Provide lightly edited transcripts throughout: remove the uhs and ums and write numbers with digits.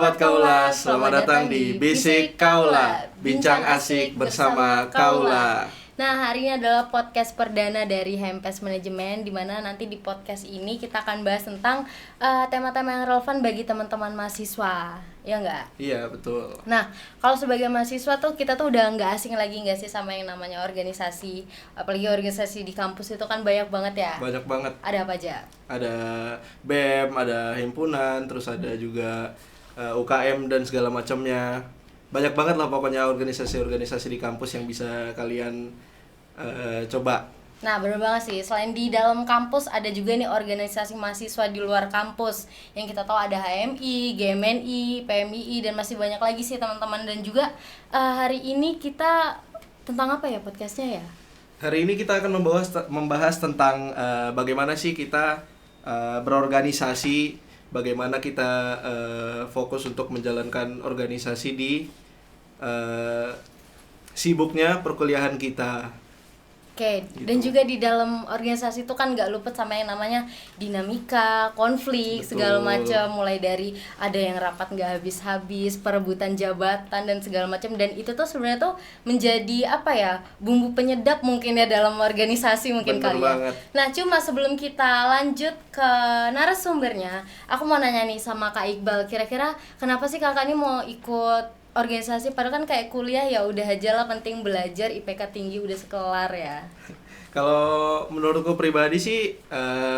Sahabat Kaula, selamat datang di Bisik Kaula, bincang asik bersama Kaula. Nah, hari ini adalah podcast perdana dari Hempes Manajemen, di mana nanti di podcast ini kita akan bahas tentang tema-tema yang relevan bagi teman-teman mahasiswa, ya nggak? Iya, betul. Nah, kalau sebagai mahasiswa tuh kita tuh udah nggak asing lagi nggak sih sama yang namanya organisasi, apalagi organisasi di kampus itu kan banyak banget ya. Banyak banget. Ada apa aja? Ada BEM, ada himpunan, terus ada juga UKM dan segala macamnya. Banyak banget lah pokoknya organisasi-organisasi di kampus yang bisa kalian coba. Nah, bener banget sih. Selain di dalam kampus, ada juga nih organisasi mahasiswa di luar kampus. Yang kita tahu ada HMI, GMNI, PMII, dan masih banyak lagi sih teman-teman. Dan juga hari ini kita tentang apa ya podcastnya ya? Hari ini kita akan membahas tentang bagaimana sih kita berorganisasi, bagaimana kita fokus untuk menjalankan organisasi di sibuknya perkuliahan kita. Oke, Gitu. dan juga di dalam organisasi itu kan nggak luput sama yang namanya dinamika, konflik, Betul. segala macam. Mulai dari ada yang rapat nggak habis-habis, perebutan jabatan dan segala macam. Dan itu tuh sebenarnya tuh menjadi apa ya, bumbu penyedap mungkin ya dalam organisasi mungkin Bener kali ya. banget. Nah, cuma sebelum kita lanjut ke narasumbernya, aku mau nanya nih sama Kak Iqbal, kira-kira kenapa sih kakak ini mau ikut organisasi? Padahal kan kayak kuliah ya udah aja lah, penting belajar, IPK tinggi udah sekelar ya. Kalau menurutku pribadi sih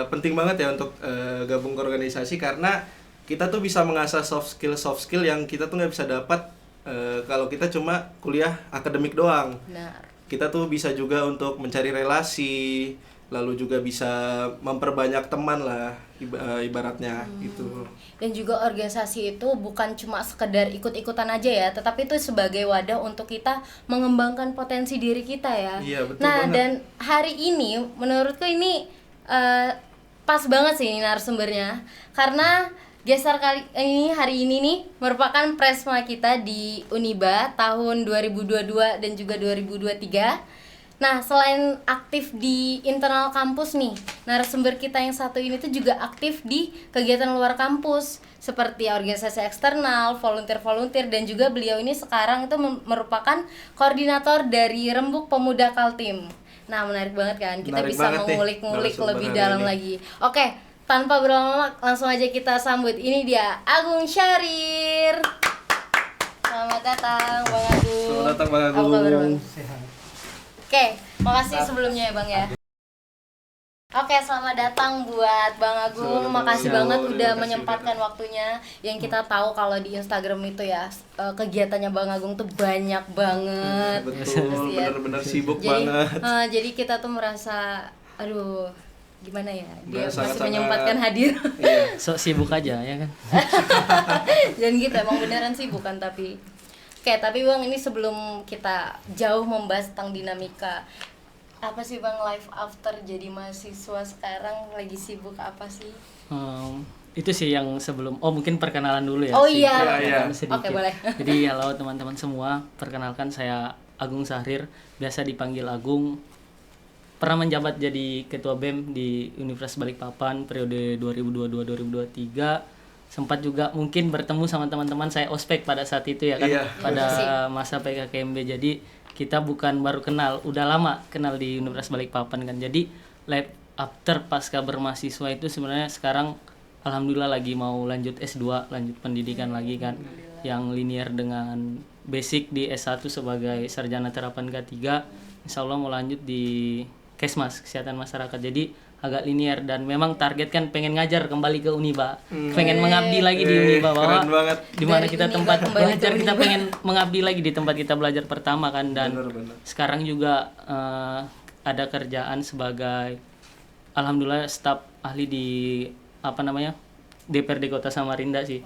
penting banget ya untuk gabung ke organisasi, karena kita tuh bisa mengasah soft skill yang kita tuh nggak bisa dapat kalau kita cuma kuliah akademik doang. Benar. Kita tuh bisa juga untuk mencari relasi, lalu juga bisa memperbanyak teman lah ibaratnya gitu. Dan juga organisasi itu bukan cuma sekedar ikut-ikutan aja ya, tetapi itu sebagai wadah untuk kita mengembangkan potensi diri kita ya. Iya, betul Nah, banget. dan hari ini menurutku ini pas banget sih ini narasumbernya, karena geser kali ini hari ini nih merupakan presma kita di Uniba tahun 2022 dan juga 2023. Nah, selain aktif di internal kampus nih, narasumber kita yang satu ini tuh juga aktif di kegiatan luar kampus seperti organisasi eksternal, volunteer, dan juga beliau ini sekarang itu merupakan koordinator dari Rembuk Pemuda Kaltim. Nah, menarik banget kan? Kita Menarik bisa banget nih mengulik-ngulik narasumber lebih hari dalam ini. lagi. Oke, tanpa berlama-lama langsung aja kita sambut. Ini dia Agung Syahrir. Selamat datang, Bang Agung. Selamat datang, Bang Apa kabar, Bang? Agung. Oke, makasih sebelumnya ya Bang ya. Oke, selamat datang buat Bang Agung. Selamat Makasih datang. banget Terima udah kasih menyempatkan waktunya. Yang kita tahu kalau di Instagram itu ya kegiatannya Bang Agung tuh banyak banget. Betul, Ya. bener-bener sibuk Jadi, banget. jadi kita tuh merasa, aduh, gimana ya? Dia Merasa masih sangat-sangat- menyempatkan hadir. Iya. Sok sibuk aja ya kan. Dan gitu emang beneran sih, bukan tapi. Oke, tapi Bang, ini sebelum kita jauh membahas tentang dinamika, apa sih Bang life after jadi mahasiswa sekarang, lagi sibuk apa sih? Itu sih yang sebelum mungkin perkenalan dulu ya. Oh sih. iya. Perkenalan Iya. sedikit. Oke, boleh. Jadi halo teman-teman semua, perkenalkan saya Agung Syahrir, biasa dipanggil Agung. Pernah menjabat jadi ketua BEM di Universitas Balikpapan periode 2022-2023. Sempat juga mungkin bertemu sama teman-teman saya ospek pada saat itu ya kan, Iya. pada masa PKKMB. Jadi kita bukan baru kenal, udah lama kenal di Universitas Balikpapan kan. Jadi life after pasca bermahasiswa itu sebenarnya sekarang alhamdulillah lagi mau lanjut S2, lanjut pendidikan lagi kan, yang linear dengan basic di S1 sebagai sarjana terapan K3. Insya Allah mau lanjut di Kesmas, Kesehatan Masyarakat. Jadi agak linear, dan memang target kan pengen ngajar kembali ke Uniba, pengen mengabdi lagi di Uniba, bahwa Keren banget. di mana Dari kita Uniba tempat kembali ke belajar, kita Uniba. pengen mengabdi lagi di tempat kita belajar pertama kan. Dan Bener-bener. sekarang juga ada kerjaan sebagai alhamdulillah staf ahli di DPRD Kota Samarinda sih.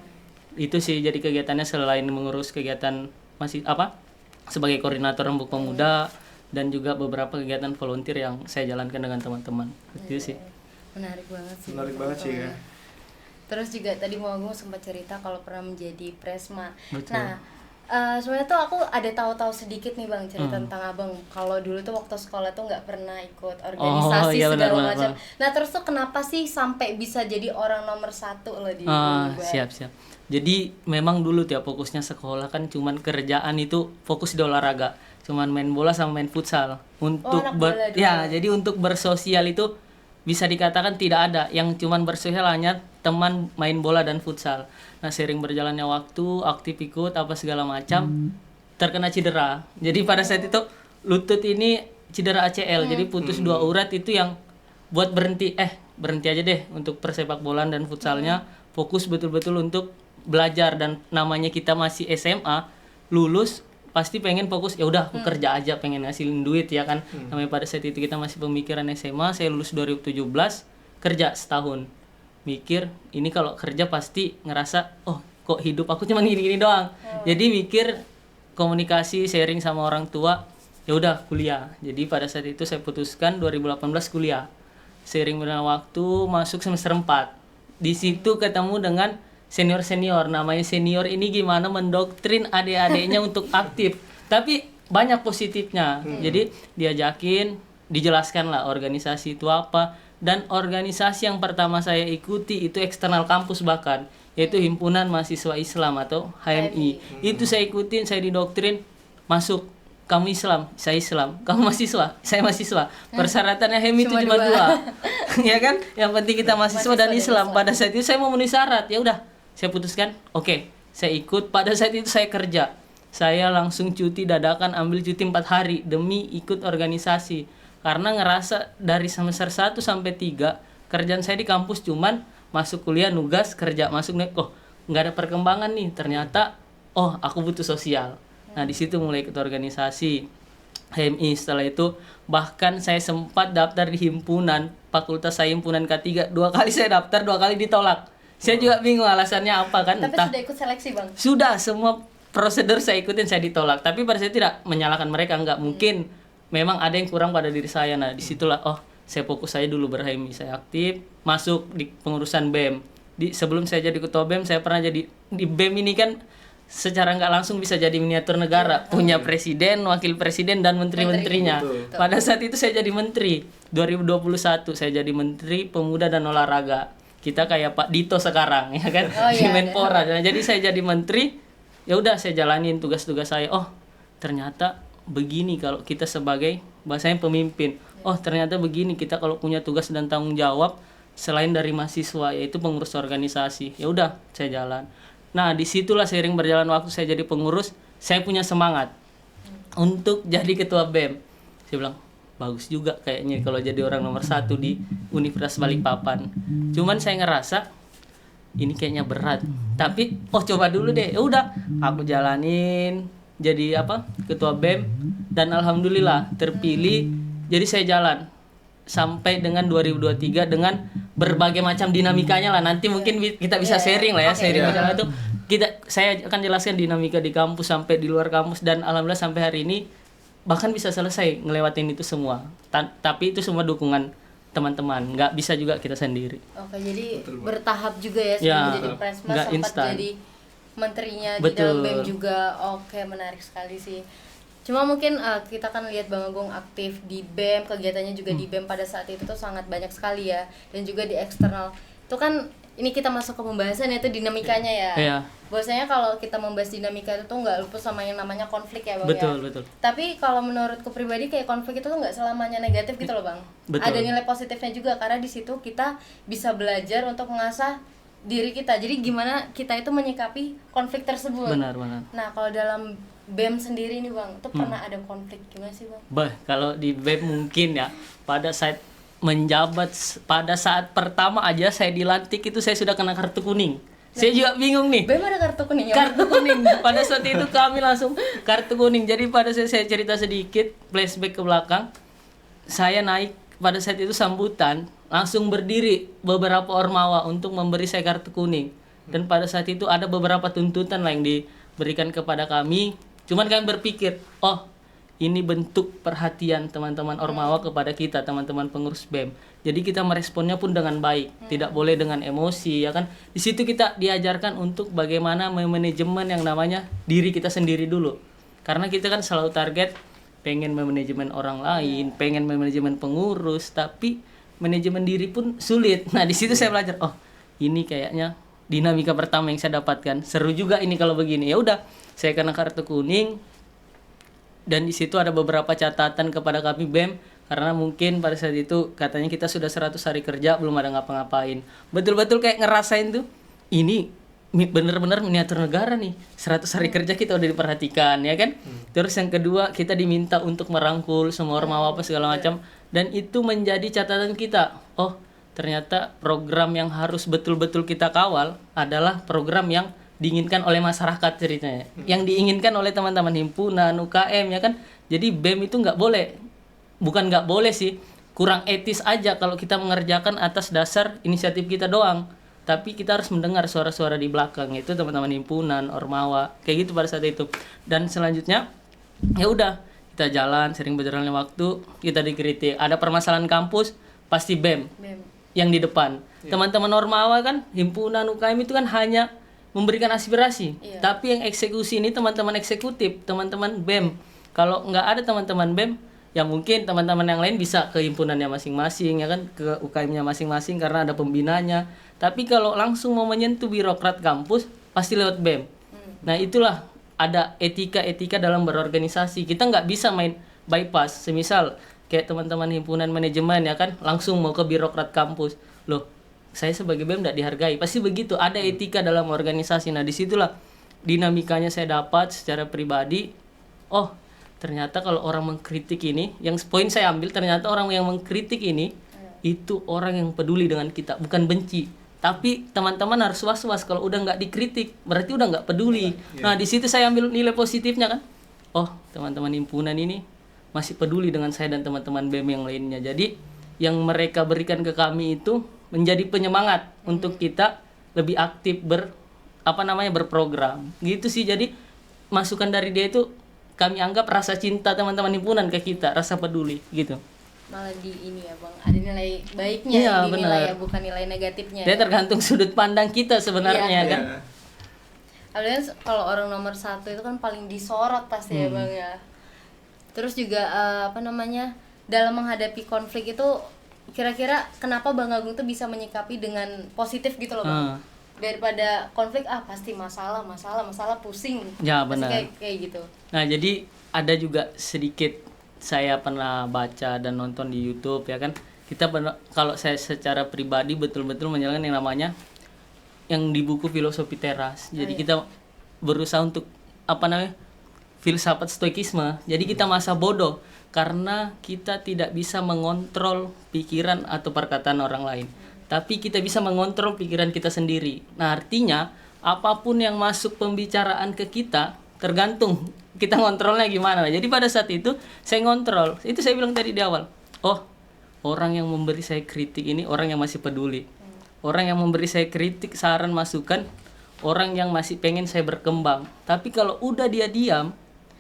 Itu sih jadi kegiatannya selain mengurus kegiatan masih sebagai koordinator Rembuk Pemuda, dan juga beberapa kegiatan volunteer yang saya jalankan dengan teman-teman. Itu sih. Menarik banget sih. Menarik banget sih ya. Terus juga tadi Bang Agung sempat cerita kalau pernah menjadi presma. Betul. Nah, Sebenarnya tuh aku ada tahu-tahu sedikit nih Bang cerita tentang Abang. Kalau dulu tuh waktu sekolah tuh nggak pernah ikut organisasi iya, benar, segala benar, macam. benar. Nah terus tuh kenapa sih sampai bisa jadi orang nomor 1 loh di Uniba? Siap. Jadi memang dulu tiap fokusnya sekolah kan cuman kerjaan itu fokus di olahraga. Cuman main bola sama main futsal. Untuk anak bola dulu. jadi untuk bersosial itu bisa dikatakan tidak ada. Yang cuman bersosial hanya teman main bola dan futsal. Nah, sering berjalannya waktu, aktif ikut apa segala macam, terkena cedera. Jadi pada saat itu lutut ini cedera ACL. Jadi putus 2 urat itu yang buat berhenti aja deh untuk persepak bolaan dan futsalnya, fokus betul-betul untuk belajar. Dan namanya kita masih SMA, lulus pasti pengen fokus, ya udah aku kerja aja, pengen ngasilin duit ya kan. Namanya pada saat itu kita masih pemikiran SMA. Saya lulus 2017, kerja setahun, mikir ini kalau kerja pasti ngerasa oh kok hidup aku cuma gini-gini doang. Jadi mikir komunikasi, sharing sama orang tua, ya udah kuliah. Jadi pada saat itu saya putuskan 2018 kuliah. Seiring berjalannya waktu masuk semester 4. Di situ ketemu dengan senior-senior. Namanya senior ini gimana mendoktrin adik-adiknya untuk aktif. Tapi banyak positifnya. Jadi diajakin, dijelaskan lah organisasi itu apa. Dan organisasi yang pertama saya ikuti itu eksternal kampus bahkan, yaitu Himpunan Mahasiswa Islam atau HMI. Itu saya ikutin, saya didoktrin, masuk. Kamu Islam, saya Islam. Kamu mahasiswa, saya mahasiswa. Persyaratannya HMI itu cuma 2. Ya kan? Yang penting kita mahasiswa dan Islam. Pada saat itu saya mau memenuhi syarat. Ya udah, saya putuskan, oke, saya ikut. Pada saat itu saya kerja. Saya langsung cuti dadakan, ambil cuti 4 hari demi ikut organisasi. Karena ngerasa dari semester 1 sampai 3 kerjaan saya di kampus cuman masuk kuliah, nugas, kerja, masuk nggak ada perkembangan nih. Ternyata aku butuh sosial. Nah, di situ mulai ikut organisasi HMI. Setelah itu bahkan saya sempat daftar di himpunan, fakultas saya himpunan K3. 2 kali saya daftar, 2 kali ditolak. Saya juga bingung alasannya apa kan. Tapi sudah ikut seleksi Bang? Sudah, semua prosedur saya ikutin, saya ditolak. Tapi pada saya tidak menyalahkan mereka, nggak mungkin. Memang ada yang kurang pada diri saya. Nah, disitulah saya fokus saya dulu berHMI. Saya aktif, masuk di pengurusan BEM. Sebelum saya jadi ketua BEM, saya pernah jadi di BEM ini kan secara nggak langsung bisa jadi miniatur negara. Punya presiden, wakil presiden, dan menteri-menterinya. Pada saat itu saya jadi menteri. 2021 saya jadi menteri pemuda dan olahraga. Kita kayak Pak Dito sekarang ya kan, di Menpora. Nah, jadi saya jadi menteri, ya udah saya jalanin tugas-tugas saya. Ternyata begini kalau kita sebagai bahasanya pemimpin. Ternyata begini kita kalau punya tugas dan tanggung jawab selain dari mahasiswa, yaitu pengurus organisasi. Ya udah, saya jalan. Nah, disitulah seiring berjalan waktu saya jadi pengurus, saya punya semangat untuk jadi ketua BEM. Saya bilang, bagus juga kayaknya kalau jadi orang nomor 1 di Universitas Balikpapan. Cuman saya ngerasa ini kayaknya berat. Tapi coba dulu deh. Ya udah, aku jalanin jadi ketua BEM dan alhamdulillah terpilih. Jadi saya jalan sampai dengan 2023 dengan berbagai macam dinamikanya lah. Nanti mungkin kita bisa sharing lah ya, sharing macam itu. Saya akan jelaskan dinamika di kampus sampai di luar kampus, dan alhamdulillah sampai hari ini bahkan bisa selesai ngelewatin itu semua. Tapi itu semua dukungan teman-teman, nggak bisa juga kita sendiri. Oke, jadi bertahap juga ya sebelum jadi presma, sempat instan. Jadi menterinya di dalam BEM juga. Oke, menarik sekali sih. Cuma mungkin kita kan lihat Bang Agung aktif di BEM, kegiatannya juga di BEM pada saat itu tuh sangat banyak sekali ya, dan juga di eksternal. Itu kan ini kita masuk ke pembahasan yaitu dinamikanya ya. Iya. Bahwasanya kalau kita membahas dinamika itu tuh nggak luput sama yang namanya konflik ya Bang. Betul. Tapi kalau menurutku pribadi kayak konflik itu tuh nggak selamanya negatif gitu loh Bang. Betul. Ada nilai positifnya juga karena di situ kita bisa belajar untuk mengasah diri kita. Jadi gimana kita itu menyikapi konflik tersebut. Benar. Nah, kalau dalam BEM sendiri nih Bang, itu pernah ada konflik gimana sih Bang? Kalau di BEM mungkin ya, pada saat menjabat, pada saat pertama aja saya dilantik itu saya sudah kena kartu kuning. Saya juga bingung nih. BEM ada kartu kuning ya? Kartu kuning. Pada saat itu kami langsung kartu kuning. Jadi pada saat saya cerita sedikit, flashback ke belakang. Saya naik pada saat itu sambutan, langsung berdiri beberapa ormawa untuk memberi saya kartu kuning. Dan pada saat itu ada beberapa tuntutan lah yang diberikan kepada kami. Cuman kami berpikir, ini bentuk perhatian teman-teman Ormawa kepada kita, teman-teman pengurus BEM. Jadi kita meresponnya pun dengan baik, tidak boleh dengan emosi, ya kan. Di situ kita diajarkan untuk bagaimana memanajemen yang namanya diri kita sendiri dulu. Karena kita kan selalu target pengen memanajemen orang lain, pengen memanajemen pengurus, tapi manajemen diri pun sulit. Nah, di situ saya belajar, oh, ini kayaknya dinamika pertama yang saya dapatkan. Seru juga ini kalau begini. Ya udah, saya kena kartu kuning. Dan di situ ada beberapa catatan kepada kami BEM, karena mungkin pada saat itu katanya kita sudah 100 hari kerja belum ada ngapa-ngapain. Betul-betul kayak ngerasain tuh, ini bener-bener miniatur negara nih. 100 hari kerja kita udah diperhatikan, ya kan? Terus yang kedua, kita diminta untuk merangkul semua Ormawa apa segala macam, dan itu menjadi catatan kita. Oh, ternyata program yang harus betul-betul kita kawal adalah program yang diinginkan oleh masyarakat ceritanya, yang diinginkan oleh teman-teman himpunan, UKM, ya kan. Jadi BEM itu bukan nggak boleh sih, kurang etis aja kalau kita mengerjakan atas dasar inisiatif kita doang. Tapi kita harus mendengar suara-suara di belakang, itu teman-teman himpunan, Ormawa, kayak gitu pada saat itu. Dan selanjutnya, ya udah, kita jalan, sering berjalannya waktu, kita dikritik. Ada permasalahan kampus, pasti BEM yang di depan. Teman-teman Ormawa kan, himpunan, UKM itu kan hanya memberikan aspirasi. Tapi yang eksekusi ini teman-teman eksekutif, teman-teman BEM. Kalau nggak ada teman-teman BEM, ya mungkin teman-teman yang lain bisa ke himpunannya masing-masing, ya kan, ke UKM-nya masing-masing karena ada pembinanya. Tapi kalau langsung mau menyentuh birokrat kampus, pasti lewat BEM. Nah, itulah ada etika-etika dalam berorganisasi. Kita nggak bisa main bypass. Semisal kayak teman-teman himpunan manajemen, ya kan, langsung mau ke birokrat kampus. Loh, saya sebagai BEM tidak dihargai. Pasti begitu, ada etika dalam organisasi. Nah, disitulah dinamikanya saya dapat secara pribadi. Oh, ternyata kalau orang mengkritik ini, yang poin saya ambil, ternyata orang yang mengkritik ini itu orang yang peduli dengan kita, bukan benci. Tapi teman-teman harus was-was, kalau udah nggak dikritik berarti udah nggak peduli. Nah, di situ saya ambil nilai positifnya kan. Oh, teman-teman himpunan ini masih peduli dengan saya dan teman-teman BEM yang lainnya. Jadi yang mereka berikan ke kami itu menjadi penyemangat untuk kita lebih aktif berprogram gitu sih. Jadi masukan dari dia itu kami anggap rasa cinta teman-teman himpunan ke kita, rasa peduli gitu. Malah di ini ya Bang, ada nilai baiknya, Iya, dinilai benar. ya, bukan nilai negatifnya. Dia tergantung sudut pandang kita sebenarnya kan. Apalagi kalau orang nomor 1 itu kan paling disorot pasti ya Bang ya. Terus juga dalam menghadapi konflik itu kira-kira kenapa Bang Agung tuh bisa menyikapi dengan positif gitu loh Bang? Daripada konflik pasti masalah pusing. Ya, Pasti benar. kayak gitu. Nah, jadi ada juga sedikit saya pernah baca dan nonton di YouTube, ya kan. Kalau saya secara pribadi betul-betul menjalankan yang namanya yang di buku Filosofi Teras. Jadi kita berusaha untuk filsafat stoikisme. Jadi kita masa bodoh karena kita tidak bisa mengontrol pikiran atau perkataan orang lain. Tapi kita bisa mengontrol pikiran kita sendiri. Nah, artinya apapun yang masuk pembicaraan ke kita tergantung kita ngontrolnya gimana. Jadi pada saat itu saya ngontrol. Itu saya bilang tadi di awal. Oh, orang yang memberi saya kritik ini orang yang masih peduli. Orang yang memberi saya kritik, saran, masukan, orang yang masih pengen saya berkembang. Tapi kalau udah dia diam,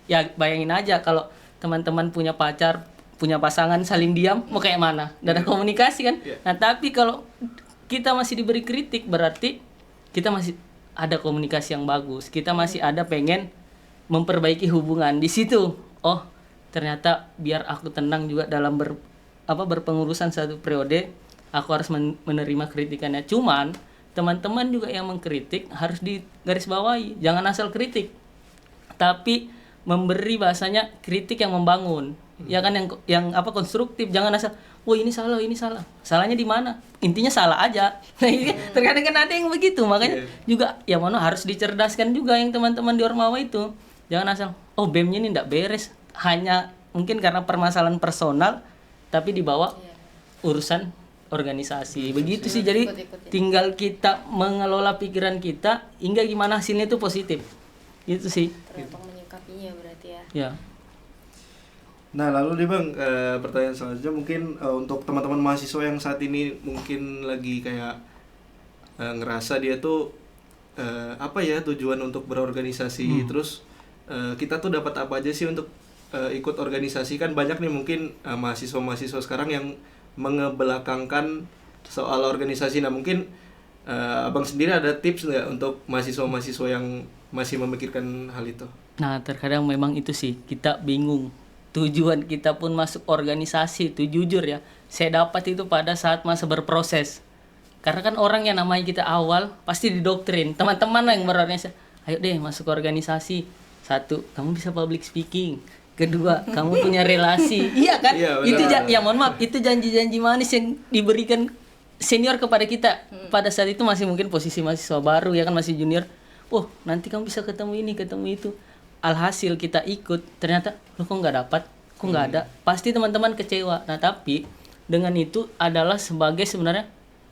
ya bayangin aja kalau teman-teman punya pacar, punya pasangan saling diam, mau kayak mana? Nggak ada komunikasi kan? Nah, tapi kalau kita masih diberi kritik, berarti kita masih ada komunikasi yang bagus. Kita masih ada pengen memperbaiki hubungan. Di situ, oh, ternyata biar aku tenang juga dalam berpengurusan satu periode, aku harus menerima kritikannya. Cuman, teman-teman juga yang mengkritik harus digarisbawahi. Jangan asal kritik. Tapi memberi bahasanya kritik yang membangun, ya kan, yang konstruktif. Jangan asal, wah ini salah, salahnya di mana, intinya salah aja. Nah, terkadang kan ada yang begitu, makanya juga ya harus dicerdaskan juga yang teman-teman di Ormawa itu. Jangan asal, oh BEM-nya ini nggak beres, hanya mungkin karena permasalahan personal, tapi dibawa urusan organisasi. Begitu sih. Jadi tinggal kita mengelola pikiran kita hingga gimana hasilnya itu positif. Itu sih. Tergantung menyikapinya berarti ya. Ya. Nah, lalu nih Bang, pertanyaan selanjutnya mungkin untuk teman-teman mahasiswa yang saat ini mungkin lagi kayak ngerasa dia tuh tujuan untuk berorganisasi, terus kita tuh dapat apa aja sih untuk ikut organisasi kan banyak nih mungkin mahasiswa-mahasiswa sekarang yang mengebelakangkan soal organisasi. Nah mungkin abang sendiri ada tips nggak untuk mahasiswa-mahasiswa yang masih memikirkan hal itu? Nah, terkadang memang itu sih, kita bingung. Tujuan kita pun masuk organisasi itu jujur ya, saya dapat itu pada saat masa berproses. Karena kan orang yang namanya kita awal pasti didoktrin. Teman-teman lah yang berorganisasi, ayo deh masuk organisasi. Satu, kamu bisa public speaking. Kedua, kamu punya relasi. Iya kan? Iya, Itu benar. ya mohon maaf, itu janji-janji manis yang diberikan senior kepada kita. Pada saat itu masih mungkin posisi mahasiswa baru ya kan, masih junior. Oh, nanti kamu bisa ketemu ini, ketemu itu. Alhasil kita ikut, ternyata lo kok nggak dapat, kok nggak ada. Pasti teman-teman kecewa. Nah, tapi dengan itu adalah sebagai sebenarnya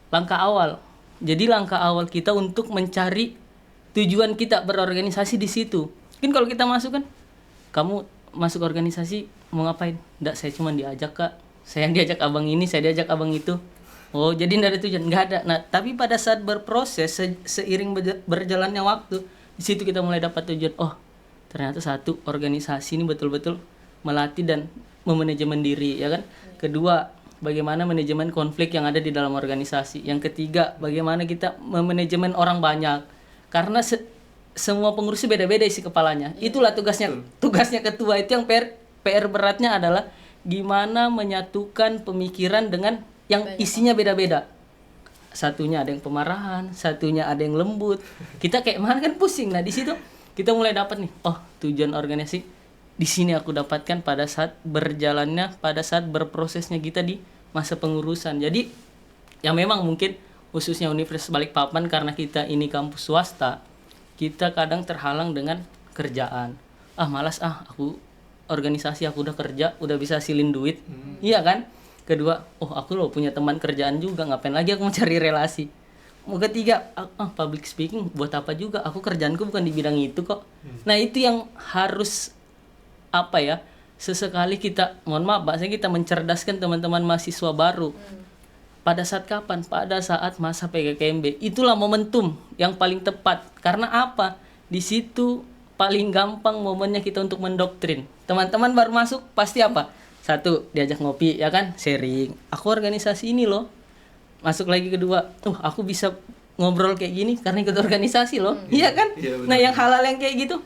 langkah awal. Jadi langkah awal kita untuk mencari tujuan kita berorganisasi di situ. Mungkin kalau kita masuk kan, kamu masuk organisasi mau ngapain? Nggak, saya cuma diajak kak. Saya yang diajak abang ini, saya diajak abang itu. Oh, jadi nggak ada tujuan, nggak ada. Nah, tapi pada saat berproses, seiring berjalannya waktu, di situ kita mulai dapat tujuan. Oh, ternyata satu, organisasi ini betul-betul melatih dan memanajemen diri, ya kan? Kedua, bagaimana manajemen konflik yang ada di dalam organisasi. Yang ketiga, bagaimana kita memanajemen orang banyak. Karena semua pengurus beda-beda isi kepalanya. Itulah tugasnya ketua. Itu yang PR beratnya adalah gimana menyatukan pemikiran dengan yang isinya beda-beda. Satunya ada yang pemarahan, satunya ada yang lembut. Kita kayak mana kan pusing. Nah, di situ kita mulai dapat nih, oh tujuan organisasi di sini aku dapatkan pada saat berjalannya, pada saat berprosesnya kita di masa pengurusan. Jadi ya memang mungkin khususnya Universitas Balikpapan karena kita ini kampus swasta, kita kadang terhalang dengan kerjaan. Malas aku organisasi, aku udah kerja, udah bisa hasilin duit. Iya kan? Kedua, aku loh punya teman kerjaan juga, ngapain lagi aku mau cari relasi. Ketiga, public speaking buat apa juga? Aku kerjaanku bukan di bidang itu kok. Nah, itu yang harus sesekali kita, mohon maaf bahasanya, kita mencerdaskan teman-teman mahasiswa baru. Pada saat kapan? Pada saat masa PKKMB. Itulah momentum yang paling tepat. Karena apa? Di situ paling gampang momennya kita untuk mendoktrin. Teman-teman baru masuk pasti apa? Satu, diajak ngopi, ya kan? Sharing. Aku organisasi ini loh. Masuk lagi kedua, aku bisa ngobrol kayak gini karena ikut organisasi loh. Iya kan? Iya, benar. Nah, yang hal-hal yang kayak gitu,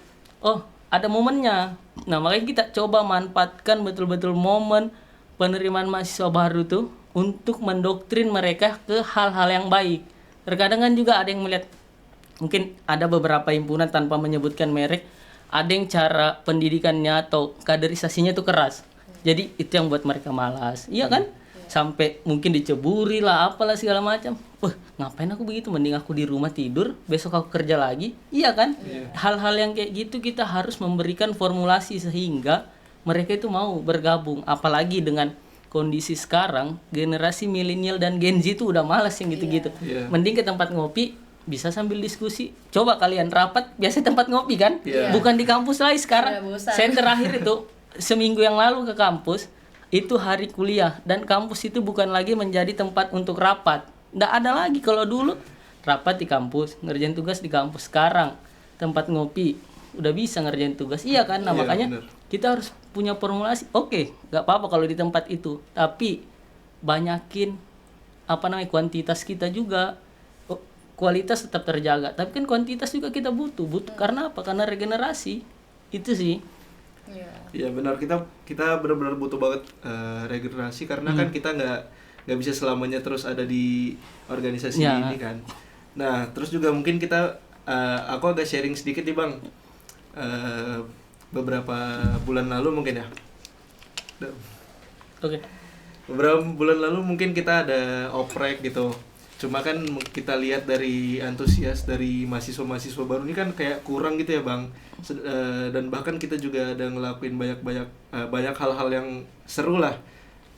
ada momennya. Nah, makanya kita coba manfaatkan betul-betul momen penerimaan mahasiswa baru tuh untuk mendoktrin mereka ke hal-hal yang baik. Terkadang kan juga ada yang melihat, mungkin ada beberapa himpunan tanpa menyebutkan merek, ada yang cara pendidikannya atau kaderisasinya tuh keras. Jadi itu yang buat mereka malas. Iya kan? Sampai mungkin diceburi lah, apalah segala macam. Ngapain aku begitu? Mending aku di rumah tidur, besok aku kerja lagi. Iya kan? Hal-hal yang kayak gitu kita harus memberikan formulasi sehingga mereka itu mau bergabung. Apalagi dengan kondisi sekarang, generasi milenial dan Gen Z itu udah malas yang gitu-gitu. Mending ke tempat ngopi, bisa sambil diskusi. Coba kalian rapat, biasa tempat ngopi kan? Bukan di kampus lagi sekarang. Saya terakhir itu seminggu yang lalu ke kampus, itu hari kuliah, dan kampus itu bukan lagi menjadi tempat untuk rapat. Nggak ada lagi. Kalau dulu rapat di kampus, ngerjain tugas di kampus. Sekarang tempat ngopi, udah bisa ngerjain tugas. Iya kan? Nah, makanya bener. kita harus punya formulasi. Oke, nggak apa-apa kalau di tempat itu, tapi banyakin kuantitas kita juga. Kualitas tetap terjaga, tapi kan kuantitas juga kita butuh. Karena apa? Karena regenerasi. Itu sih. Iya benar, kita benar-benar butuh banget regenerasi karena kan kita nggak bisa selamanya terus ada di organisasi ini kan. Nah terus juga mungkin aku agak sharing sedikit nih bang. Beberapa bulan lalu mungkin ya. Oke. Beberapa bulan lalu mungkin kita ada oprek gitu. Cuma kan kita lihat dari antusias dari mahasiswa-mahasiswa baru ini kan kayak kurang gitu ya bang. Dan bahkan kita juga ada ngelakuin banyak hal-hal yang seru lah.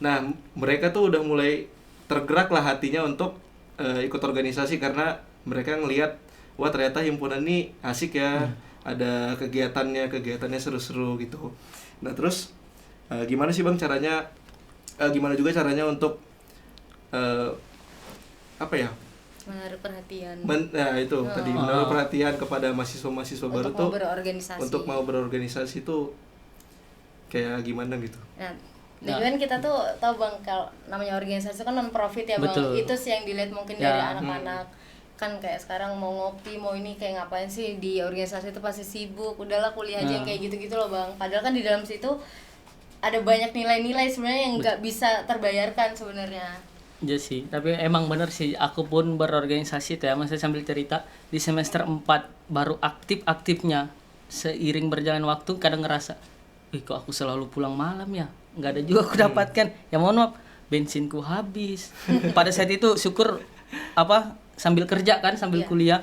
Nah mereka tuh udah mulai tergerak lah hatinya untuk ikut organisasi karena mereka ngelihat, wah ternyata himpunan ini asik ya, ada kegiatannya seru-seru gitu. Nah terus gimana sih bang caranya, gimana juga caranya untuk menaruh perhatian. Menaruh perhatian kepada mahasiswa-mahasiswa baru tuh berorganisasi. untuk mau berorganisasi tuh kayak gimana gitu. Nah, tujuan kita tuh tahu Bang, kalau namanya organisasi kan non profit ya Bang. Betul. Itu sih yang dilihat mungkin Ya. dari anak-anak. Kan kayak sekarang mau ngopi, mau ini kayak ngapain sih di organisasi itu pasti sibuk. Udahlah kuliah aja yang kayak gitu-gitu loh Bang. Padahal kan di dalam situ ada banyak nilai-nilai sebenarnya yang nggak bisa terbayarkan sebenarnya. Iya sih, tapi emang bener sih, aku pun berorganisasi tuh ya, masih sambil cerita, di semester 4 baru aktif-aktifnya. Seiring berjalan waktu kadang ngerasa, kok aku selalu pulang malam ya, nggak ada juga aku dapatkan. Ya mohon maaf, bensinku habis. Pada saat itu syukur sambil kerja kan, sambil Iya. kuliah.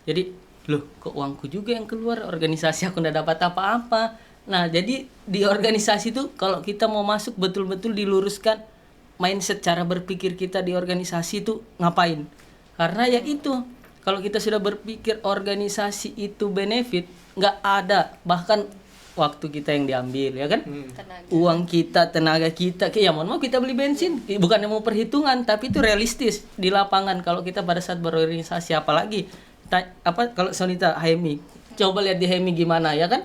Jadi, loh kok uangku juga yang keluar, organisasi aku nggak dapat apa-apa. Nah, jadi di organisasi tuh kalau kita mau masuk betul-betul diluruskan mindset cara berpikir kita di organisasi itu ngapain. Karena ya itu, kalau kita sudah berpikir organisasi itu benefit, nggak ada bahkan waktu kita yang diambil, ya kan? Tenaga. Uang kita, tenaga kita, ya mohon maaf kita beli bensin, bukan mau perhitungan, tapi itu realistis di lapangan. Kalau kita pada saat berorganisasi, apalagi kalau Sonita HMI, coba lihat di HMI gimana, ya kan?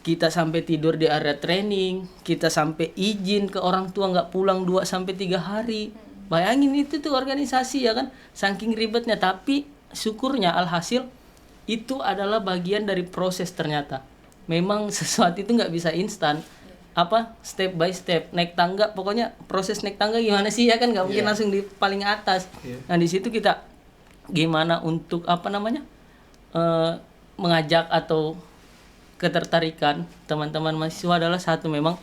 Kita sampai tidur di area training, kita sampai izin ke orang tua nggak pulang 2-3 hari. Bayangin itu tuh organisasi, ya kan? Saking ribetnya, tapi syukurnya alhasil itu adalah bagian dari proses ternyata. Memang sesuatu itu nggak bisa instan. Step by step, naik tangga, pokoknya proses naik tangga gimana sih, ya kan? Nggak mungkin langsung di paling atas. Nah, di situ kita gimana untuk mengajak atau ketertarikan teman-teman mahasiswa adalah satu, memang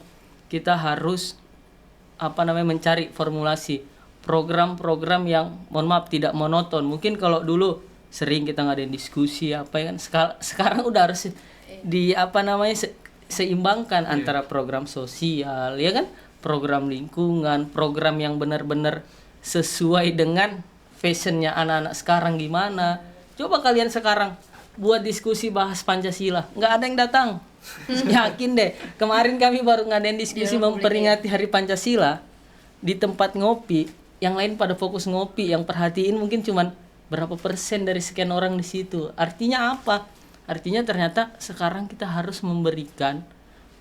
kita harus mencari formulasi program-program yang mohon maaf tidak monoton. Mungkin kalau dulu sering kita ngadain diskusi kan, sekarang udah harus seimbangkan antara program sosial, ya kan, program lingkungan, program yang benar-benar sesuai dengan fashionnya anak-anak sekarang gimana. Coba kalian sekarang buat diskusi bahas Pancasila, nggak ada yang datang. Yakin deh, kemarin kami baru ngadain diskusi memperingati Hari Pancasila di tempat ngopi, yang lain pada fokus ngopi, yang perhatiin mungkin cuman berapa persen dari sekian orang di situ. Artinya apa? Artinya ternyata sekarang kita harus memberikan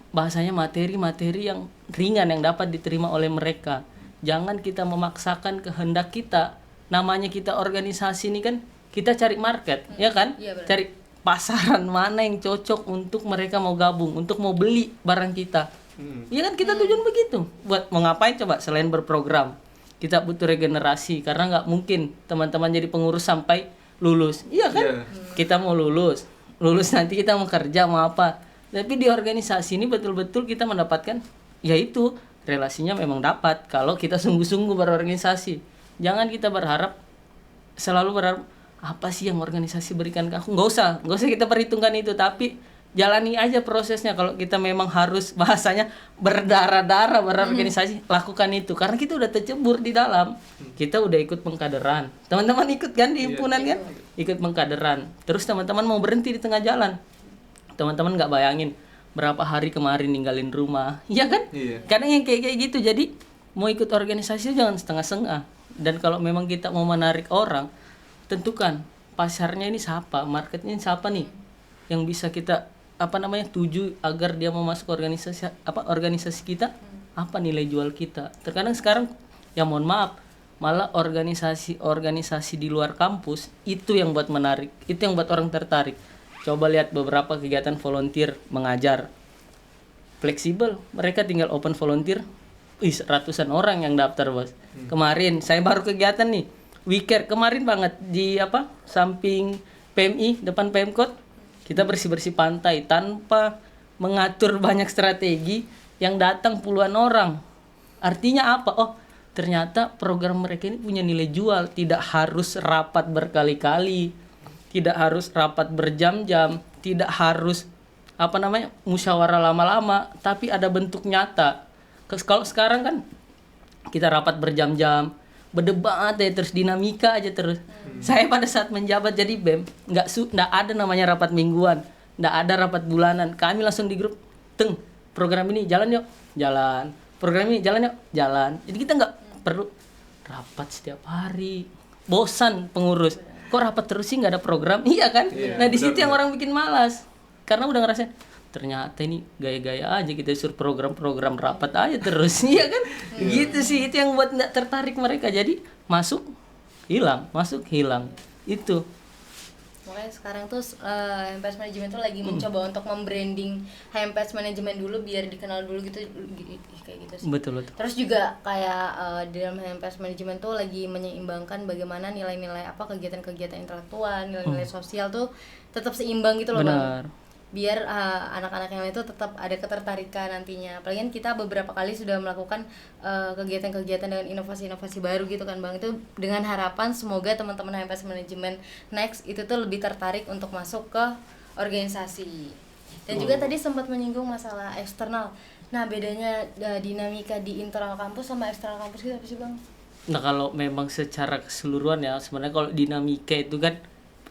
bahasanya materi-materi yang ringan yang dapat diterima oleh mereka. Jangan kita memaksakan kehendak kita. Namanya kita organisasi ini kan kita cari market, ya kan? Iya, benar. Cari pasaran mana yang cocok untuk mereka mau gabung, untuk mau beli barang kita. Ya kan, kita tujuan begitu. Buat mau ngapain coba selain berprogram? Kita butuh regenerasi, karena nggak mungkin teman-teman jadi pengurus sampai lulus. Iya kan? Iya. Kita mau lulus nanti kita mau kerja mau apa. Tapi di organisasi ini betul-betul kita mendapatkan, yaitu relasinya memang dapat kalau kita sungguh-sungguh berorganisasi. Jangan kita selalu berharap apa sih yang organisasi berikan ke aku. Nggak usah kita perhitungkan itu, tapi jalani aja prosesnya. Kalau kita memang harus bahasanya berdarah-darah berorganisasi, lakukan itu, karena kita udah tercebur di dalam. Kita udah ikut pengkaderan, teman-teman ikut kan di himpunan kan, ikut pengkaderan, terus teman-teman mau berhenti di tengah jalan. Teman-teman nggak bayangin berapa hari kemarin ninggalin rumah, ya kan? Kadang yang kayak gitu. Jadi mau ikut organisasi jangan setengah-setengah. Dan kalau memang kita mau menarik orang, tentukan pasarnya ini siapa, marketnya ini siapa nih yang bisa kita tuju agar dia mau masuk organisasi kita, apa nilai jual kita. Terkadang sekarang ya mohon maaf, malah organisasi di luar kampus itu yang buat menarik, itu yang buat orang tertarik. Coba lihat beberapa kegiatan volunteer mengajar, fleksibel, mereka tinggal open volunteer, ratusan orang yang daftar bos. Kemarin saya baru kegiatan nih, weekend kemarin banget di samping PMI, depan Pemkot, kita bersih-bersih pantai tanpa mengatur banyak strategi, yang datang puluhan orang. Artinya apa? Oh, ternyata program mereka ini punya nilai jual, tidak harus rapat berkali-kali, tidak harus rapat berjam-jam, tidak harus musyawarah lama-lama, tapi ada bentuk nyata. Kalau sekarang kan kita rapat berjam-jam, berdebat ya, terus dinamika aja terus. Saya pada saat menjabat jadi BEM nggak ada namanya rapat mingguan, nggak ada rapat bulanan. Kami langsung di grup, program ini jalan yuk, jalan. Program ini jalan yuk, jalan. Jadi kita nggak perlu rapat setiap hari. Bosan pengurus. Kok rapat terus sih nggak ada program? Iya kan? Nah di situ yang orang bikin malas, karena udah ngerasain ternyata ini gaya-gaya aja, kita suruh program-program rapat aja terus. Iya kan? Gitu sih, itu yang buat nggak tertarik mereka. Jadi masuk hilang itu. Makanya sekarang tuh HMPS Management tuh lagi mencoba untuk membranding HMPS Management dulu biar dikenal dulu gitu, kayak gitu sih. Betul. Terus juga kayak di dalam HMPS Management tuh lagi menyeimbangkan bagaimana nilai-nilai apa kegiatan-kegiatan intelektual, nilai-nilai sosial tuh tetap seimbang gitu loh Benar. Bang. Biar anak-anak yang lain itu tetap ada ketertarikan nantinya. Apalagi kan kita beberapa kali sudah melakukan kegiatan-kegiatan dengan inovasi-inovasi baru gitu kan Bang. Itu dengan harapan semoga teman-teman HMPS Management next itu tuh lebih tertarik untuk masuk ke organisasi. Dan juga tadi sempat menyinggung masalah eksternal. Nah, bedanya dinamika di internal kampus sama eksternal kampus gitu apa sih Bang? Nah, kalau memang secara keseluruhan ya, sebenarnya kalau dinamika itu kan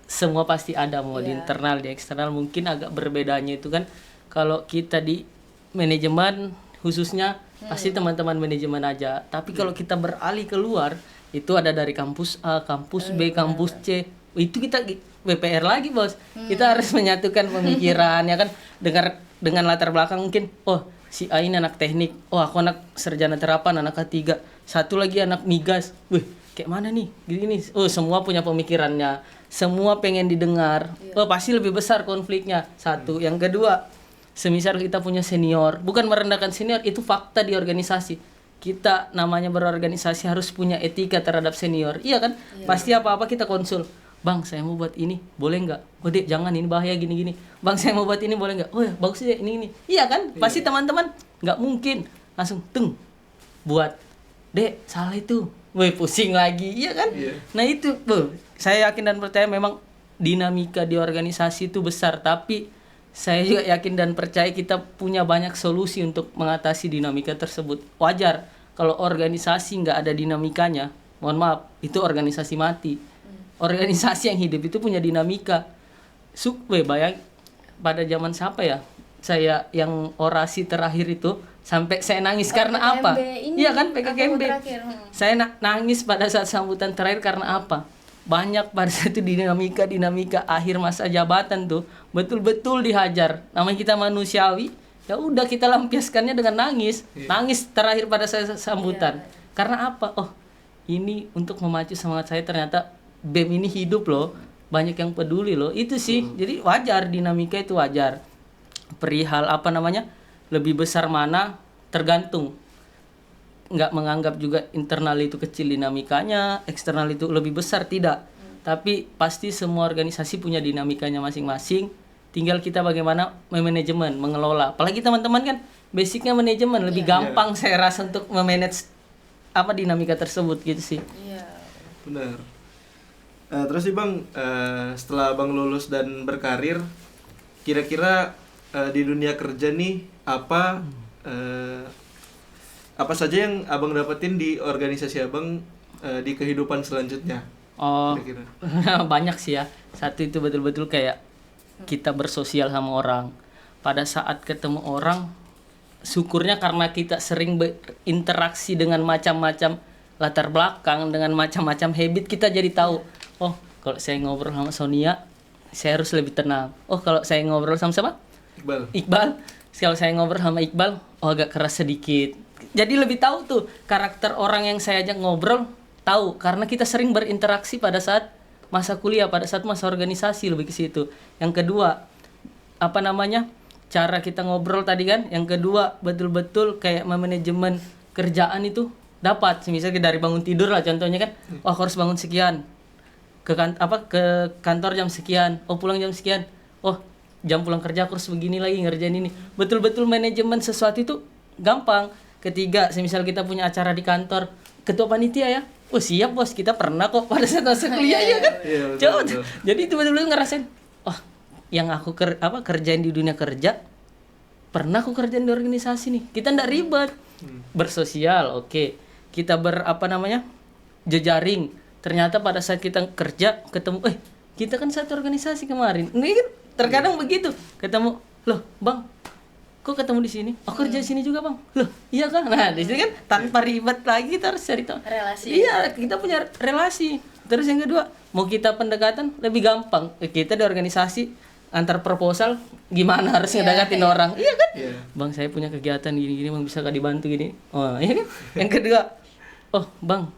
semua pasti ada, mau di internal di eksternal. Mungkin agak berbedanya itu kan kalau kita di manajemen khususnya pasti teman-teman manajemen aja, tapi kalau kita beralih keluar itu ada dari kampus A, kampus B, kampus C, itu kita WPR lagi bos. Kita harus menyatukan pemikiran ya kan, dengan latar belakang mungkin si A ini anak teknik, aku anak sarjana terapan, anak K3, satu lagi anak migas, kayak mana nih gini, semua punya pemikirannya, semua pengen didengar. Pasti lebih besar konfliknya. Satu, yang kedua, semisal kita punya senior, bukan merendahkan senior, itu fakta di organisasi. Kita namanya berorganisasi harus punya etika terhadap senior, iya kan? Pasti apa-apa kita konsul, bang saya mau buat ini, boleh nggak? Dek jangan, ini bahaya gini-gini. Bang saya mau buat ini, boleh nggak? Ya bagus ya ini. Iya kan? Pasti teman-teman nggak mungkin langsung buat, dek salah itu. Pusing lagi, iya kan? Nah itu, saya yakin dan percaya memang dinamika di organisasi itu besar, tapi saya juga yakin dan percaya kita punya banyak solusi untuk mengatasi dinamika tersebut. Wajar kalau organisasi nggak ada dinamikanya, mohon maaf, itu organisasi mati. Organisasi yang hidup itu punya dinamika. Bayang pada zaman siapa ya? Saya yang orasi terakhir itu sampai saya nangis karena apa? Iya kan, PKKMB. Saya nangis pada saat sambutan terakhir karena apa? Banyak pada satu dinamika akhir masa jabatan tuh betul-betul dihajar. Namanya kita manusiawi, ya udah kita lampiaskannya dengan nangis. Nangis terakhir pada saat sambutan. Karena apa? Ini untuk memacu semangat saya, ternyata BEM ini hidup loh. Banyak yang peduli loh. Itu sih. Jadi wajar, dinamika itu wajar. Perihal lebih besar mana tergantung, nggak menganggap juga internal itu kecil dinamikanya, eksternal itu lebih besar, tidak. Tapi pasti semua organisasi punya dinamikanya masing-masing, tinggal kita bagaimana manajemen, mengelola. Apalagi teman-teman kan basicnya manajemen, lebih gampang saya rasa untuk memanage dinamika tersebut gitu sih. Benar. Terus sih Bang, setelah Bang lulus dan berkarir, kira-kira di dunia kerja nih apa saja yang Abang dapetin di organisasi Abang di kehidupan selanjutnya? Kira-kira. Banyak sih ya. Satu itu betul-betul kayak kita bersosial sama orang. Pada saat ketemu orang, syukurnya karena kita sering berinteraksi dengan macam-macam latar belakang, dengan macam-macam habit, kita jadi tahu, kalau saya ngobrol sama Sonia, saya harus lebih tenang. Kalau saya ngobrol sama siapa? Iqbal. Kalau saya ngobrol sama Iqbal, agak keras sedikit. Jadi lebih tahu tuh karakter orang yang saya ajak ngobrol, tahu karena kita sering berinteraksi pada saat masa kuliah, pada saat masa organisasi, lebih ke situ. Yang kedua, cara kita ngobrol tadi kan. Yang kedua, betul-betul kayak manajemen kerjaan itu dapat. Misalnya dari bangun tidur lah contohnya kan. Aku harus bangun sekian. Ke kantor jam sekian. Pulang jam sekian. Jam pulang kerja aku harus begini lagi ngerjain ini. Betul-betul manajemen sesuatu itu gampang. Ketiga, semisal kita punya acara di kantor, ketua panitia ya. Siap bos, kita pernah kok pada saat masa kuliah ya kan. Coba. Jadi itu betul-betul ngerasain, yang aku kerjain di dunia kerja, pernah aku kerjain di organisasi nih. Kita ndak ribet. Bersosial, oke. Kita jejaring. Ternyata pada saat kita kerja ketemu, kita kan satu organisasi kemarin. Ini kan terkadang begitu. Ketemu, loh, Bang, kok ketemu di sini? Aku kerja di sini juga, Bang. Loh, iya kan? Nah, di sini kan tanpa ribet lagi kita harus cari tahu. Relasi. Iya, kita punya relasi. Terus yang kedua, mau kita pendekatan lebih gampang. Kita di organisasi antar proposal gimana harus Iya, ngedeketin iya. orang. Iya kan? Iya. Bang, saya punya kegiatan gini-gini, Bang, bisa gak dibantu gini? Oh, iya kan? Yang kedua, oh, Bang,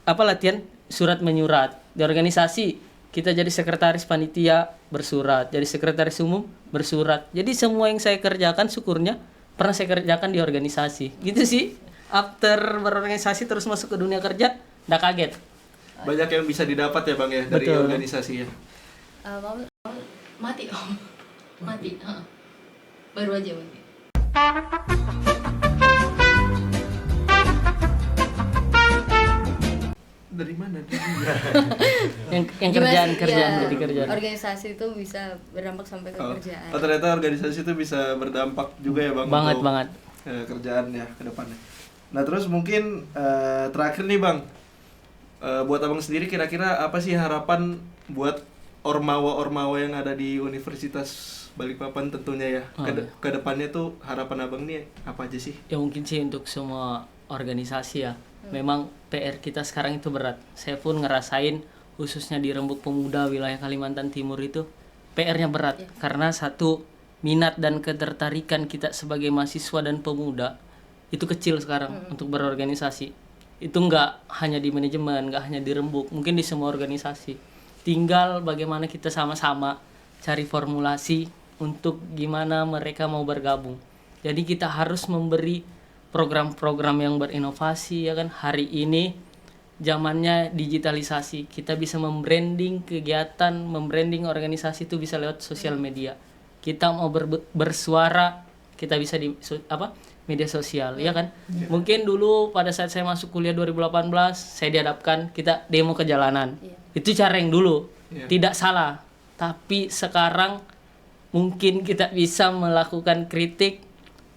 apa latihan surat menyurat di organisasi, kita jadi sekretaris panitia bersurat, jadi sekretaris umum bersurat. Jadi semua yang saya kerjakan syukurnya pernah saya kerjakan di organisasi. Gitu sih. After berorganisasi terus masuk ke dunia kerja, nggak kaget. Banyak yang bisa didapat ya Bang ya dari Betul. organisasi ya. Mati om, mati. Baru aja mati. Dari mana? Yang Gimana kerjaan sih? jadi Ya, kerjaan. organisasi itu bisa berdampak sampai ke kerjaan. Oh, ternyata organisasi itu bisa berdampak juga ya Bang Banget, untuk banget. Kerjaan ya ke depannya. Nah, terus mungkin terakhir nih Bang. Buat Abang sendiri kira-kira apa sih harapan buat ormawa-ormawa yang ada di Universitas Balikpapan tentunya ya. Ke depannya tuh harapan Abang nih apa aja sih? Ya mungkin sih untuk semua organisasi ya. Memang PR kita sekarang itu berat. Saya pun ngerasain khususnya di Rembuk Pemuda wilayah Kalimantan Timur itu PR-nya berat karena satu minat dan ketertarikan kita sebagai mahasiswa dan pemuda itu kecil sekarang untuk berorganisasi. Itu nggak hanya di manajemen, nggak hanya di Rembuk, mungkin di semua organisasi. Tinggal bagaimana kita sama-sama cari formulasi untuk gimana mereka mau bergabung. Jadi kita harus memberi program-program yang berinovasi ya kan. Hari ini zamannya digitalisasi, kita bisa membranding kegiatan, membranding organisasi itu bisa lewat sosial media. Kita mau bersuara, kita bisa di media sosial ya kan. Mungkin dulu pada saat saya masuk kuliah 2018 saya dihadapkan kita demo ke jalanan. Itu cara yang dulu tidak salah, tapi sekarang mungkin kita bisa melakukan kritik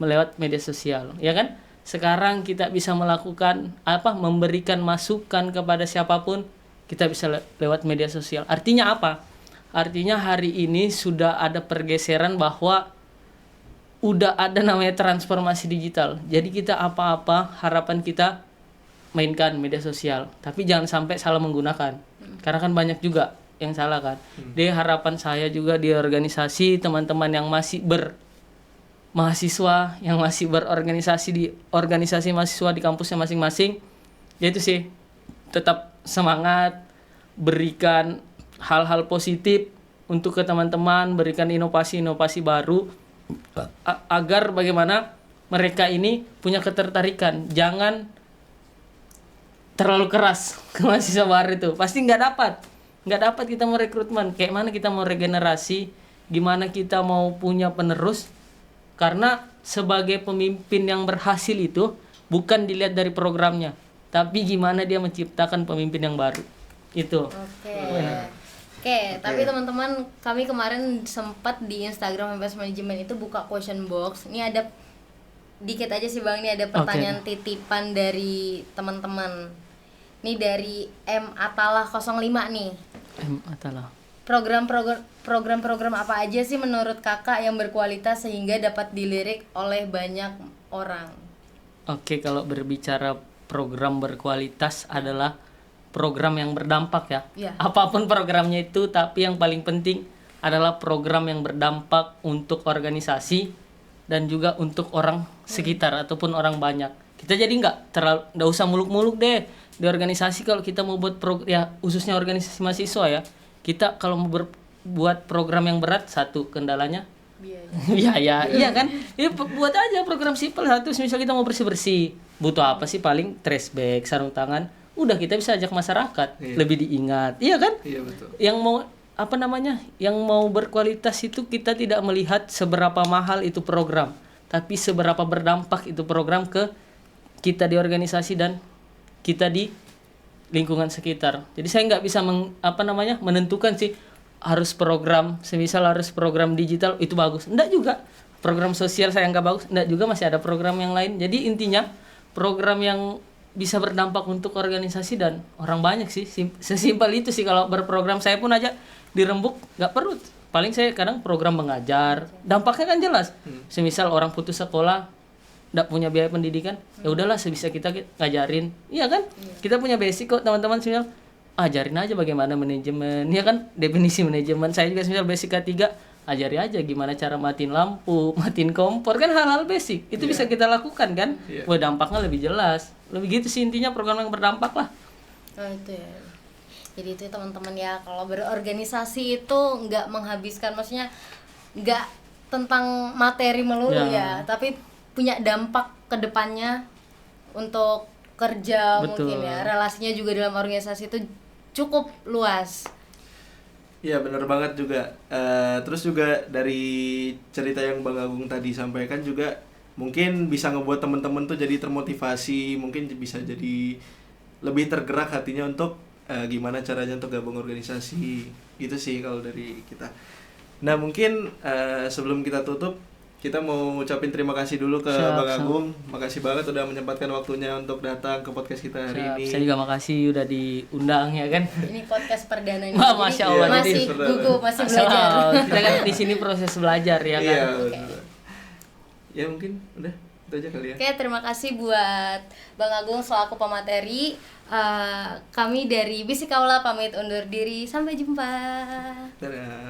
melewat media sosial ya kan. Sekarang kita bisa melakukan memberikan masukan kepada siapapun, kita bisa lewat media sosial. Artinya apa? Artinya hari ini sudah ada pergeseran bahwa udah ada namanya transformasi digital. Jadi kita apa-apa harapan kita mainkan media sosial, tapi jangan sampai salah menggunakan. Karena kan banyak juga yang salah kan. Jadi harapan saya juga di organisasi teman-teman yang masih mahasiswa yang masih berorganisasi di organisasi mahasiswa di kampusnya masing-masing, yaitu sih tetap semangat, berikan hal-hal positif untuk ke teman-teman, berikan inovasi-inovasi baru agar bagaimana mereka ini punya ketertarikan. Jangan terlalu keras ke mahasiswa baru itu, pasti nggak dapat kita mau rekrutmen. Kayak mana kita mau regenerasi, gimana kita mau punya penerus. Karena sebagai pemimpin yang berhasil itu bukan dilihat dari programnya, tapi gimana dia menciptakan pemimpin yang baru. Itu. Oke, tapi teman-teman, kami kemarin sempat di Instagram MPS Management itu buka question box. Ini ada dikit aja sih Bang, ini ada pertanyaan titipan dari teman-teman. Ini dari M Atalah 05 nih. M Atalah. Program-program apa aja sih menurut kakak yang berkualitas sehingga dapat dilirik oleh banyak orang? Oke, kalau berbicara program berkualitas adalah program yang berdampak ya. Apapun programnya itu, tapi yang paling penting adalah program yang berdampak untuk organisasi dan juga untuk orang sekitar ataupun orang banyak. Kita jadi nggak usah muluk-muluk deh di organisasi. Kalau kita mau buat khususnya organisasi mahasiswa ya, kita kalau mau buat program yang berat, satu kendalanya biaya. Iya kan? Ya buat aja program simpel satu. Misal kita mau bersih-bersih, butuh apa sih? Paling trash bag, sarung tangan. Udah kita bisa ajak masyarakat, lebih diingat. Iya kan? Iya betul. Yang mau yang mau berkualitas itu kita tidak melihat seberapa mahal itu program, tapi seberapa berdampak itu program ke kita di organisasi dan kita di lingkungan sekitar. Jadi saya nggak bisa menentukan sih harus semisal harus program digital itu bagus. Enggak juga. Program sosial saya nggak bagus. Enggak juga, masih ada program yang lain. Jadi intinya program yang bisa berdampak untuk organisasi dan orang banyak sih. Sesimpel itu sih kalau berprogram. Saya pun aja di Rembuk nggak perlu. Paling saya kadang program mengajar. Dampaknya kan jelas. Semisal orang putus sekolah, nggak punya biaya pendidikan, ya udahlah sebisa kita ngajarin. Iya kan? Kita punya basic kok teman-teman. Ajarin aja bagaimana manajemen, ya kan, definisi manajemen. Saya juga misal basic K3, ajari aja gimana cara matiin lampu, matiin kompor, kan hal-hal basic itu bisa kita lakukan kan. Wah, dampaknya lebih jelas. Lebih gitu sih intinya, program yang berdampak lah. Oh itu ya. Jadi itu teman-teman ya, kalau berorganisasi itu nggak menghabiskan, maksudnya nggak tentang materi melulu ya, tapi punya dampak ke depannya untuk kerja. Betul. Mungkin ya, relasinya juga dalam organisasi itu cukup luas. Iya benar banget juga. Terus juga dari cerita yang Bang Agung tadi sampaikan juga mungkin bisa ngebuat teman-teman tuh jadi termotivasi, mungkin bisa jadi lebih tergerak hatinya untuk gimana caranya untuk gabung organisasi. Gitu sih kalau dari kita. Nah mungkin sebelum kita tutup, kita mau ngucapin terima kasih dulu ke Bang Agung. Makasih banget udah menyempatkan waktunya untuk datang ke podcast kita hari ini. Saya juga makasih udah diundang ya kan. Ini podcast perdana nih. Wah, Masya Allah, Jadi jadi masih gugup, masih belajar. Kita kan di sini proses belajar ya kan. Iya, betul. Ya mungkin udah itu aja kali ya. Oke, terima kasih buat Bang Agung selaku pemateri. Kami dari Bisik Kaula pamit undur diri. Sampai jumpa. Dadah.